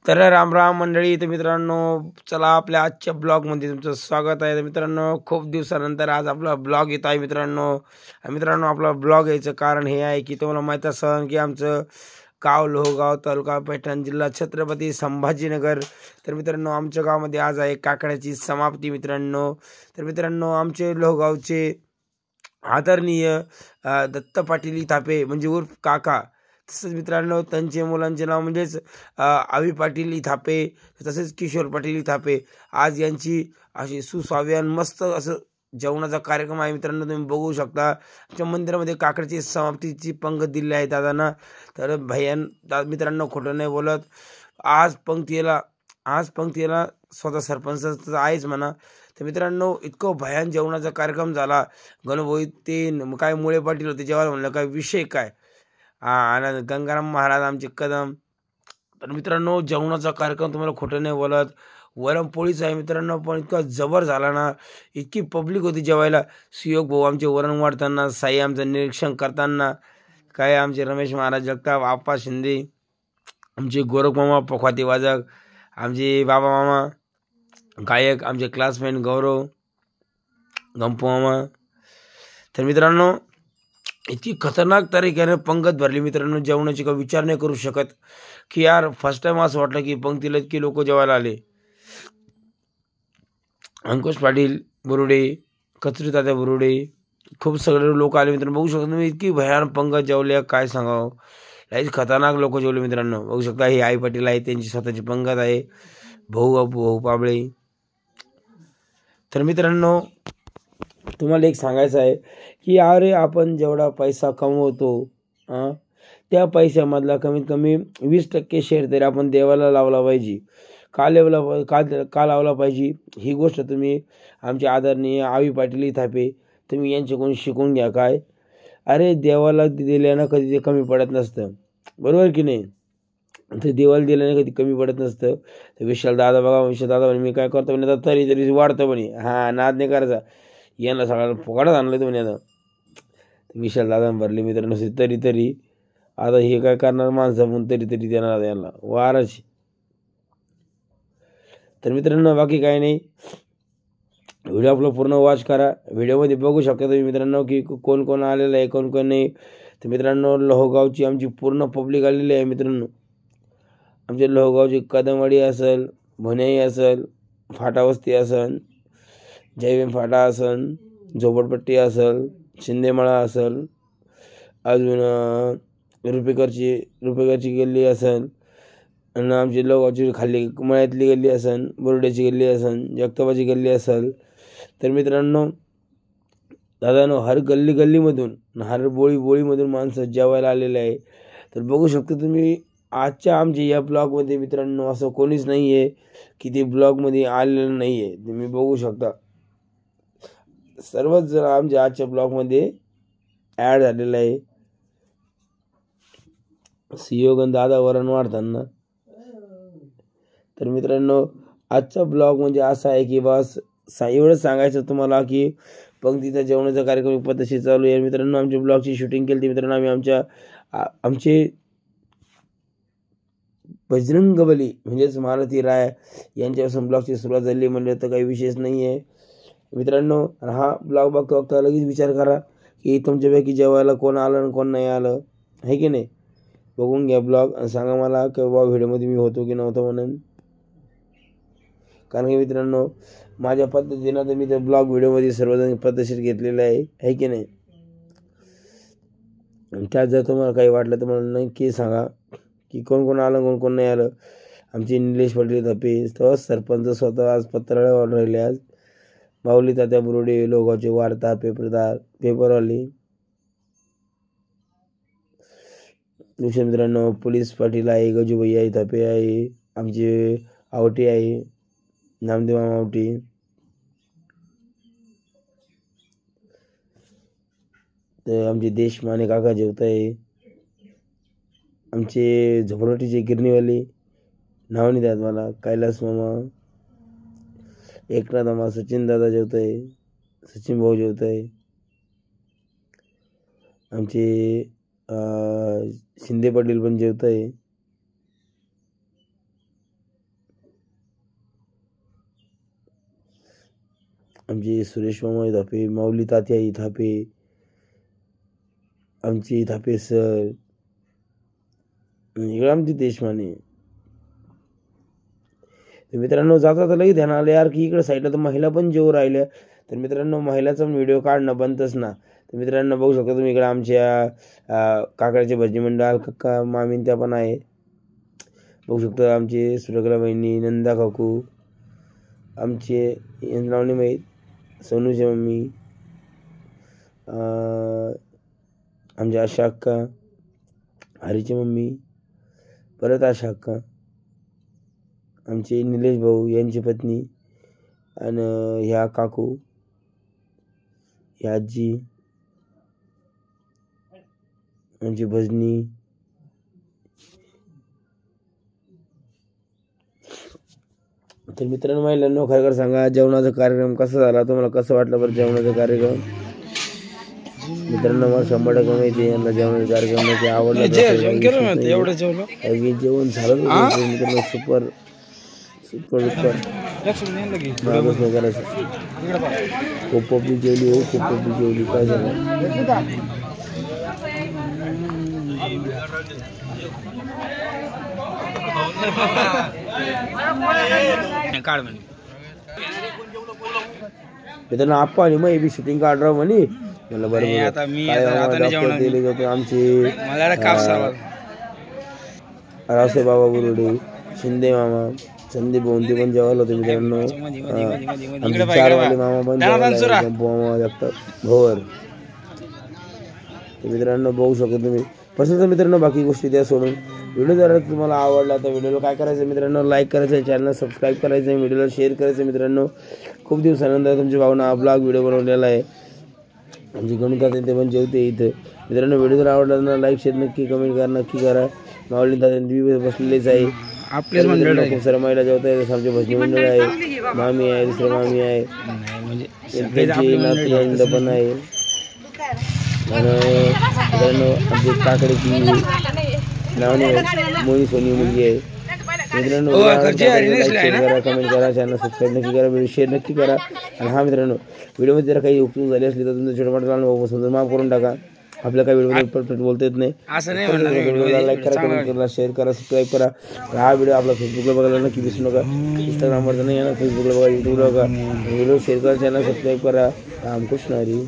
तर राम राम मंडळी. तर मित्रांनो, चला आपल्या आजच्या ब्लॉगमध्ये तुमचं स्वागत आहे. तर मित्रांनो, खूप दिवसानंतर आज आपला ब्लॉग येत आहे. मित्रांनो आपला ब्लॉग यायचं कारण हे आहे की तुम्हाला माहीत असेल की आमचं गाव लोहगाव, तालुका पैठण, जिल्हा छत्रपती संभाजीनगर. तर मित्रांनो, आमच्या गावामध्ये आज आहे काकड्याची समाप्ती. मित्रांनो आमचे लोहगावचे आदरणीय दत्त पाटील इथापे म्हणजे उर्फ काका, तसंच मित्रांनो त्यांचे मुलांचे नाव म्हणजेच आवी पाटील इथापे, तसेच किशोर पाटील इथापे. आज यांची अशी सुस्वाव्यान मस्त असं जेवणाचा कार्यक्रम आहे. मित्रांनो तुम्ही बघू शकता आमच्या मंदिरामध्ये काकडीची समाप्तीची पंगत दिली आहे दादांना. तर मित्रांनो खोटं नाही बोलत, आज पंक्तीला स्वतः सरपंच तर आहेच म्हणा. तर मित्रांनो इतकं भयान जेवणाचा कार्यक्रम झाला. गणभोई ते काय मुळे पाटील होते जेव्हा म्हणलं काय विषय काय, आणि गंगाराम महाराज आमचे कदम. तर मित्रांनो जेवणाचा कार्यक्रम तुम्हाला खोटं नाही बोलत, वरणपोळीच आहे मित्रांनो, पण इतका जबर झाला ना, इतकी पब्लिक होती जेवायला. सुयोग भाऊ आमचे वरण वाढताना, साई आमचं निरीक्षण करताना, काय आमचे रमेश महाराज जगताप, आप्पा शिंदे, आमचे गोरख मामा पोखाती वाजक, आमचे बाबा मामा गायक, आमचे क्लासमेट गौरव गंपू मामा. तर मित्रांनो इतकी खतरनाक तरीक्याने पंगत भरली मित्रांनो, जेवणाची का विचार नाही करू शकत की यार फर्स्ट टाइम असं वाटलं की पंक्तीला इतकी लोक जेवायला आले. अंकुश पाटील बुरुडे, कचरी तात्या बुरुडे, खूप सगळे लोक आले मित्रांनो. बघू शकता तुम्ही इतकी भयानक पंगत जेवल्या, काय सांगावं. लईच खतरनाक लोक जेवले मित्रांनो. बघू शकता ही आई पाटील आहे, त्यांची स्वतःची पंगत आहे, भाऊ पाबळे. तर मित्रांनो तुम्हाला एक सांगायचं आहे की अरे आपण जेवढा पैसा कमवतो त्या पैशामधला कमीत कमी 20% शेअर तरी आपण देवाला लावला पाहिजे. का लावला पाहिजे ही गोष्ट तुम्ही आमचे आदरणीय आवी पाटील थापे तुम्ही यांच्याकडून शिकून घ्या. काय अरे देवाला दिल्यानं कधी ते कमी पडत नसतं, बरोबर की नाही. ते देवाला दिल्याने कधी कमी पडत नसतं. विशाल दादा म्हणे मी काय करतो म्हणे, आता तरी वाढतं म्हणे. नाद नाही करायचा, यांना सगळ्याला फुकाडच आणलं म्हणे. आता विशाल दादा भरले मित्रांनो तरी आता हे काय करणार माणसं पण तरी देणार यांना वाराची. तर मित्रांनो बाकी काय नाही, व्हिडिओ आपला पूर्ण वॉच करा. व्हिडिओमध्ये बघू शकता तुम्ही मित्रांनो की कोण कोण आलेलं आहे, कोण कोण नाही. तर मित्रांनो लोहगावची आमची पूर्ण पब्लिक आलेली आहे मित्रांनो. आमच्या लोहगावची कदमवाडी असेल, भुन्याई असेल, फाटावस्ती असेल, जयभीम फाटा असेल, झोपडपट्टी असेल, शिंदेमळा असेल, अजून रुपेकरची गल्ली असेल, आणि आमची लोहगावची खाली मळ्यातली गल्ली असेल, बोर्ड्याची गल्ली असेल, जगताबाची गल्ली असेल. तर मित्रांनो दादानो हर गल्लीमधून हर बोळीमधून माणसं जेवायला आलेले आहे. तर बघू शकता तुम्ही आजच्या आमच्या या ब्लॉगमध्ये मित्रांनो असं कोणीच नाही आहे की ते ब्लॉगमध्ये आलेलं नाही आहे. तुम्ही बघू शकता सर्वच जण आमच्या आजच्या ब्लॉगमध्ये ॲड झालेलं आहे. सियोगन दादा वरण वाढताना. तर मित्रांनो आजचा ब्लॉग म्हणजे असा आहे की बस एवढंच सांगायचं तुम्हाला की पंक्तीचा जेवणाचा कार्यक्रम पद्धतशीर चालू आहे मित्रांनो. आमच्या ब्लॉगची शूटिंग केली मित्रांनो आम्ही आमचे बजरंगबली म्हणजेच मारुती राय यांच्यापासून ब्लॉगची सुरुवात झाली म्हणजे तर काही विशेष नाही आहे मित्रांनो. हा ब्लॉग बघता लगेच विचार करा की तुमच्यापैकी जेवायला कोण आलं आणि कोण नाही आलं, आहे की नाही. बघून घ्या ब्लॉग आणि सांगा मला की बाबा व्हिडिओमध्ये मी होतो की नव्हतो म्हणून. कारण की मित्रांनो माझ्या पद्धतीनं तर मी त्या ब्लॉग व्हिडिओमध्ये सर्वजण पद्धतशीर घेतलेलं आहे की नाही. त्यात जर तुम्हाला काही वाटलं तर मला नक्की सांगा की कोण आलं कोण नाही आलं. आमचे निलेश पाटील धपे सरपंच स्वतः आज पत्रालयावर राहिले. आज माऊली तात्या बुरुडे लोगावचे वार्ता पेपरवाले मित्रांनो, पोलीस पाटील आहे, गजूभाई आहे, धपे आहे, आमचे आवटी आहे, नामदेव आवटी. तर आमचे देशमाने काका जेवत आहे. आमचे झोपडपट्टीचे गिरणीवाले नाव नाही द्यात मला, कैलास मामा, एकनाथ मामा, सचिन दादा जेवत आहे, सचिन भाऊ जेवत आहे. आमचे शिंदे पाटील पण जेवत आहे. आमचे सुरेश मामा थापे, माऊली तात्या थापे, आमचे थापे सर, इकडे आमचे देशमाने. तर मित्रांनो जाता तर लगेच ध्यान आलं यार की इकडे साईडला तर महिला पण जेवू राहिल्या. तर मित्रांनो महिलाचा व्हिडिओ काढणं बनतच ना. तर मित्रांनो बघू शकता तुम्ही इकडे आमच्या काकड्याचे भजी मंडळ काका मामीन त्या पण आहे. बघू शकता आमचे सुरगला बहिणी, नंदा काकू, आमचे नावने माहीत सोनूची मम्मी, आमच्या आशा अक्का, हरीची मम्मी, परत आशा अक्का, आमचे निलेश भाऊ यांची पत्नी, आणि ह्या काकू, ह्या आजी, आमची भजनी. तर मित्रांनो महिलांनो खरं सांगा जेवणाचा कार्यक्रम कसा झाला, तुम्हाला कसं वाटलं बरं जेवणाचा कार्यक्रम. मित्रांनो मला 100% माहिती यांना जेवणाचा कार्यक्रम आवडला. जेवण झालं मित्रांनो सुपर सुपर सुपर खूप पब्लिक जेवली हो, खूप पब्लिक जेवली. काय झालं मित्रांनो आप्पा आणि मग बी शूटिंग काढ राव म्हणे. मला बरोबर दिले जाते आमचे रावसे बाबा बुरुडे, शिंदे मामा, संदीप भाऊन ते पण जेवायला होते मित्रांनो. आमचे 4 वाले मामा पण मामा जगतात भोवर. मित्रांनो बघू शकतो तुम्ही पसंत. मित्रांनो बाकी गोष्टी त्या सोडून व्हिडिओ जर तुम्हाला आवडला तर व्हिडिओला काय करायचं मित्रांनो, लाईक करायचं, चॅनल सबस्क्राईब करायचं, व्हिडिओला शेअर करायचं. मित्रांनो खूप दिवसानंतर तुमच्या भावना ब्लॉग व्हिडिओ बनवलेला आहे. आमची गणितात ते पण जेवते इथं. मित्रांनो व्हिडिओ जर आवडला तर लाईक शेअर नक्की कमेंट करा, नक्की करा. माऊली दादा बसलेलेच आहे. आपल्याच मंडळ खूप साऱ्या महिला जेवत आहेत. आमचे भजनी मंडळ आहे, मामी आहे, दुसरं मामी आहे, नाती पण आहे. मित्रांनो आमची काकडीची नावने मोनी सोनी मुलगी आहे. मित्रांनो करा, कमेंट करा, चॅनल सबस्क्राईब नक्की करा, व्हिडिओ शेअर नक्की करा. आणि हा मित्रांनो व्हिडिओमध्ये जर काही उपयोग झाली असली तर तुमचं छोटा मोठा लहान समजा माफ करून टाका. आपल्या काही व्हिडिओमध्ये परफेक्ट बोलता येत नाही. व्हिडिओला लाईक करा, कमेंट करा, शेअर करा, सबस्क्राईब करा. हा व्हिडिओ आपला फेसबुकला बघायला नक्की विसरू नका. इंस्टाग्रामवर तर नाही येणार, फेसबुकला बघा, युट्यूबला बघा. व्हिडिओ शेअर करा, चॅनल सबस्क्राईब करा. रामकृष्ण हरी.